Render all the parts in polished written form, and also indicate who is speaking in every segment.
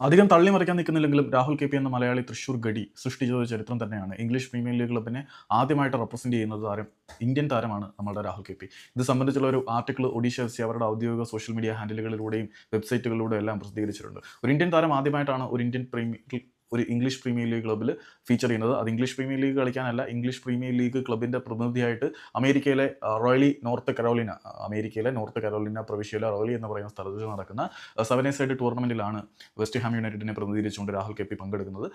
Speaker 1: അധികം തള്ളിമറിക്കാൻ നിൽക്കുന്നില്ലെങ്കിലും Rahul K P എന്ന മലയാളി തൃശ്ശൂർ ഗഡി സൃഷ്ടിച്ച ഒരു ചരിത്രം തന്നെയാണ്. ഇംഗ്ലീഷ് പ്രീമിയർ ലീഗ് ക്ലബിനെ ആദ്യമായിട്ട് റെപ്രസെന്റ് ചെയ്യുന്നത് ഇന്ത്യൻ താരമാണ് നമ്മുടെ രാഹുൽ കെ പി. ഇത് സംബന്ധിച്ചുള്ള ഒരു ആർട്ടിക്കിൾ ഒഡീഷ എഫ് സി അവരുടെ ഔദ്യോഗിക സോഷ്യൽ മീഡിയ ഹാൻഡിലുകളിലൂടെയും വെബ്സൈറ്റുകളിലൂടെയും എല്ലാം പ്രസിദ്ധീകരിച്ചിട്ടുണ്ട്. ഒരു ഇന്ത്യൻ താരം ആദ്യമായിട്ടാണ് ഒരു ഇംഗ്ലീഷ് പ്രീമിയർ ലീഗ് ക്ലബ്ബിൽ ഫീച്ചർ ചെയ്യുന്നത്. അത് ഇംഗ്ലീഷ് പ്രീമിയർ ലീഗ് കളിക്കാനല്ല, ഇംഗ്ലീഷ് പ്രീമിയർ ലീഗ് ക്ലബിൻ്റെ പ്രതിനിധിയായിട്ട് അമേരിക്കയിലെ നോർത്ത് കരോലിന പ്രവിശ്യയിലെ റോയലി എന്ന് പറയുന്ന സ്ഥലത്ത് നടക്കുന്ന 7 A സൈഡ് ടൂർണമെൻറ്റിലാണ് വെസ്റ്റ് ഹാം യുണൈറ്റഡിനെ പ്രതിനിധീകരിച്ചുകൊണ്ട് രാഹുൽ കെ പി പങ്കെടുക്കുന്നത്.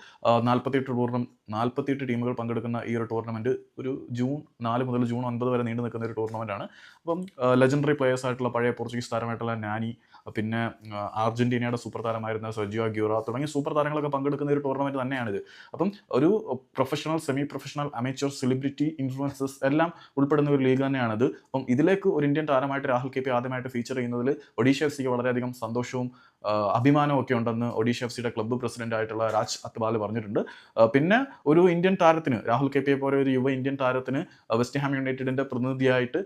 Speaker 1: 48 ടീമുകൾ പങ്കെടുക്കുന്ന ഈ ഒരു ടൂർണമെൻറ്റ് ഒരു ജൂൺ 4 മുതൽ ജൂൺ 9 വരെ നീണ്ടു നിൽക്കുന്ന ഒരു ടൂർണമെൻറ്റാണ്. അപ്പം ലെജൻഡറി പ്ലെയേഴ്സ് ആയിട്ടുള്ള പഴയ പോർച്ചുഗീസ് താരമായിട്ടുള്ള നാനി, പിന്നെ അർജന്റീനയുടെ സൂപ്പർ താരമായിരുന്ന സെർജിയോ അഗ്യൂറ തുടങ്ങിയ സൂപ്പർ താരങ്ങളൊക്കെ പങ്കെടുക്കുന്ന ഒരു ടൂർണമെൻറ്റ് തന്നെയാണിത്. അപ്പം ഒരു professional, semi professional, amateur, celebrity, influencers എല്ലാം ഉൾപ്പെടുന്ന ഒരു ലീഗ് തന്നെയാണിത്. അപ്പം ഇതിലേക്ക് ഒരു ഇന്ത്യൻ താരമായിട്ട് രാഹുൽ കെ പി ആദ്യമായിട്ട് ഫീച്ചർ ചെയ്യുന്നതിൽ ഒഡീഷ എഫ് സിക്ക് വളരെയധികം സന്തോഷവും അഭിമാനവും ഒക്കെ ഉണ്ടെന്ന് ഒഡീഷ എഫ് സിയുടെ ക്ലബ്ബ് പ്രസിഡന്റ് ആയിട്ടുള്ള രാജ് അത്ബാൽ പറഞ്ഞിട്ടുണ്ട്. പിന്നെ ഒരു ഇന്ത്യൻ താരത്തിന്, രാഹുൽ കെ പിയെ പോലെ ഒരു യുവ ഇന്ത്യൻ താരത്തിന് വെസ്റ്റ് ഹാം യുണൈറ്റഡിന്റെ പ്രതിനിധിയായിട്ട്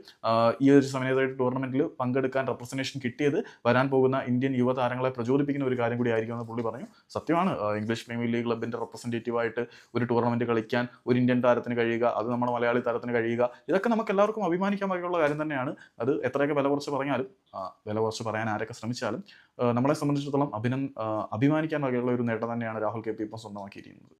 Speaker 1: ഈ ഒരു 7 A ടൂർണമെന്റിൽ പങ്കെടുക്കാൻ റെപ്രസെന്റേഷൻ കിട്ടിയത് വരാൻ പോകുന്ന ഇന്ത്യൻ യുവതാരങ്ങളെ പ്രചോദിപ്പിക്കുന്ന ഒരു കാര്യം കൂടി ആയിരിക്കുമെന്ന് പുള്ളി പറഞ്ഞു. സത്യമാണ്, ഇംഗ്ലീഷ് പ്രീമിയർ ലീഗ് ക്ലബിന്റെ റെപ്രസെന്റേറ്റീവായിട്ട് ഒരു ടൂർണമെന്റ് കളിക്കാൻ ഒരു ഇന്ത്യൻ താരത്തിന് കഴിയുക, അത് നമ്മുടെ മലയാളി താരത്തിന് കഴിയുക, ഇതൊക്കെ നമുക്ക് എല്ലാവർക്കും അഭിമാനിക്കാൻ വകയുള്ള കാര്യം തന്നെയാണ്. അത് എത്രയൊക്കെ വില കുറച്ച് പറയാൻ ആരൊക്കെ ശ്രമിച്ചാലും നമ്മളെ സംബന്ധിച്ചിടത്തോളം അഭിമാനിക്കാൻ വകയുള്ള ഒരു നേട്ടം തന്നെയാണ് രാഹുൽ കെ പി ഇപ്പോൾ സ്വന്തമാക്കിയിരിക്കുന്നത്.